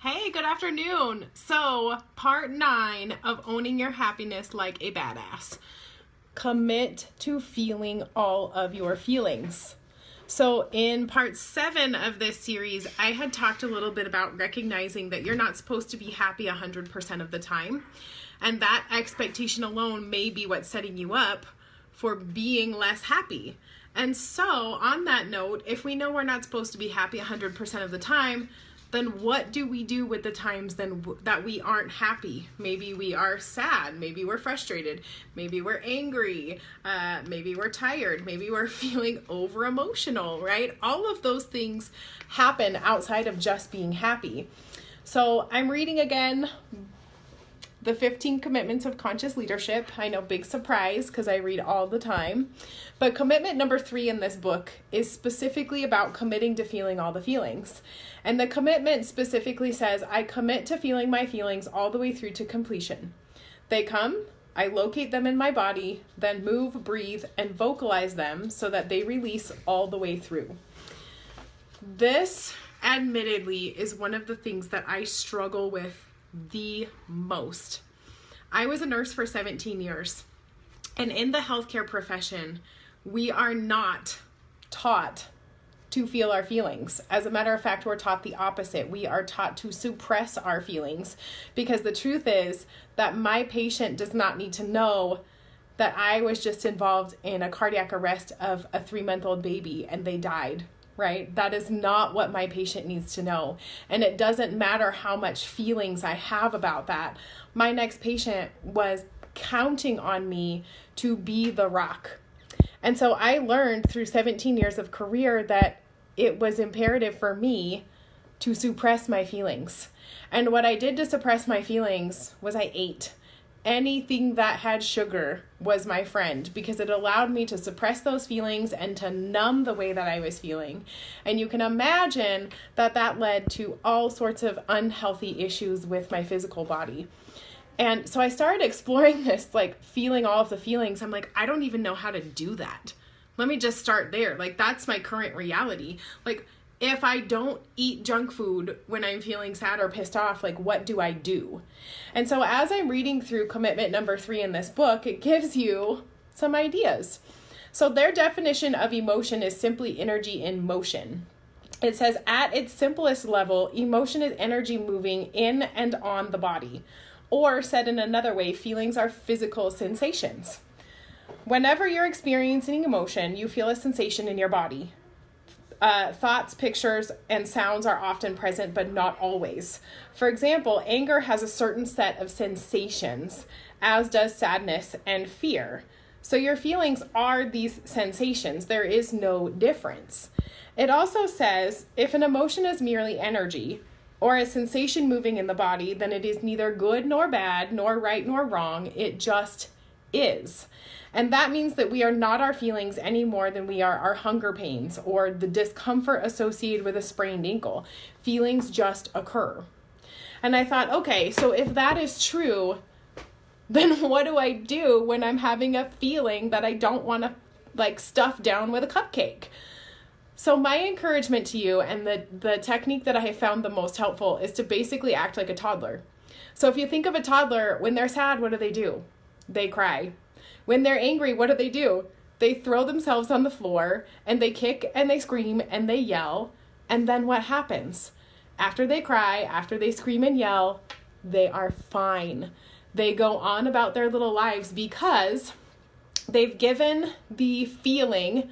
Hey, good afternoon. So, part 9 of owning your happiness like a badass. Commit to feeling all of your feelings. So, in part 7 of this series, I had talked a little bit about recognizing that you're not supposed to be happy 100% of the time. And that expectation alone may be what's setting you up for being less happy. And so, on that note, if we know we're not supposed to be happy 100% of the time, then what do we do with the times that we aren't happy? Maybe we are sad, maybe we're frustrated, maybe we're angry, maybe we're tired, maybe we're feeling over emotional, right? All of those things happen outside of just being happy. So I'm reading again the 15 Commitments of Conscious Leadership. I know, big surprise, because I read all the time. But commitment number 3 in this book is specifically about committing to feeling all the feelings. And the commitment specifically says, I commit to feeling my feelings all the way through to completion. They come, I locate them in my body, then move, breathe, and vocalize them so that they release all the way through. This, admittedly, is one of the things that I struggle with the most. I was a nurse for 17 years, and in the healthcare profession, we are not taught to feel our feelings. As a matter of fact, we're taught the opposite. We are taught to suppress our feelings, because the truth is that my patient does not need to know that I was just involved in a cardiac arrest of a 3-month-old baby and they died. Right? That is not what my patient needs to know. And it doesn't matter how much feelings I have about that. My next patient was counting on me to be the rock. And so I learned through 17 years of career that it was imperative for me to suppress my feelings. And what I did to suppress my feelings was I ate. Anything that had sugar was my friend, because it allowed me to suppress those feelings and to numb the way that I was feeling. And you can imagine that that led to all sorts of unhealthy issues with my physical body. And so I started exploring this, like feeling all of the feelings. I'm like, I don't even know how to do that. Let me just start there. Like, that's my current reality. Like, if I don't eat junk food when I'm feeling sad or pissed off, like, what do I do? And so as I'm reading through commitment number 3 in this book, it gives you some ideas. So their definition of emotion is simply energy in motion. It says, at its simplest level, emotion is energy moving in and on the body. Or said in another way, feelings are physical sensations. Whenever you're experiencing emotion, you feel a sensation in your body. Thoughts, pictures, and sounds are often present, but not always. For example, anger has a certain set of sensations, as does sadness and fear. So your feelings are these sensations. There is no difference. It also says, if an emotion is merely energy, or a sensation moving in the body, then it is neither good nor bad, nor right nor wrong. It just is. And that means that we are not our feelings any more than we are our hunger pains or the discomfort associated with a sprained ankle. Feelings just occur. And I thought, okay, so if that is true, then what do I do when I'm having a feeling that I don't want to like stuff down with a cupcake? So my encouragement to you, and the technique that I have found the most helpful, is to basically act like a toddler. So if you think of a toddler, when they're sad, what do? They cry. When they're angry, what do? They throw themselves on the floor and they kick and they scream and they yell. And then what happens? After they cry, after they scream and yell, they are fine. They go on about their little lives because they've given the feeling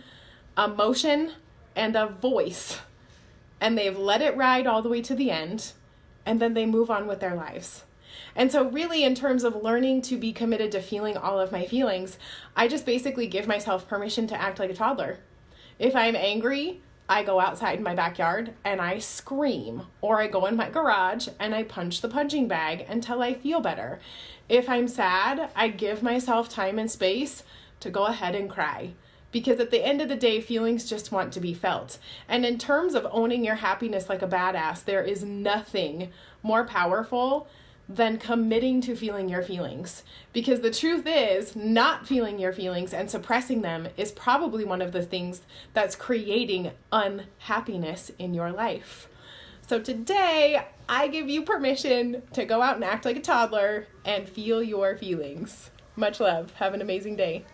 emotion and a voice, and they've let it ride all the way to the end, and then they move on with their lives. And so really, in terms of learning to be committed to feeling all of my feelings, I just basically give myself permission to act like a toddler. If I'm angry, I go outside in my backyard and I scream, or I go in my garage and I punch the punching bag until I feel better. If I'm sad, I give myself time and space to go ahead and cry. Because at the end of the day, feelings just want to be felt. And in terms of owning your happiness like a badass, there is nothing more powerful than committing to feeling your feelings. Because the truth is, not feeling your feelings and suppressing them is probably one of the things that's creating unhappiness in your life. So today, I give you permission to go out and act like a toddler and feel your feelings. Much love. Have an amazing day.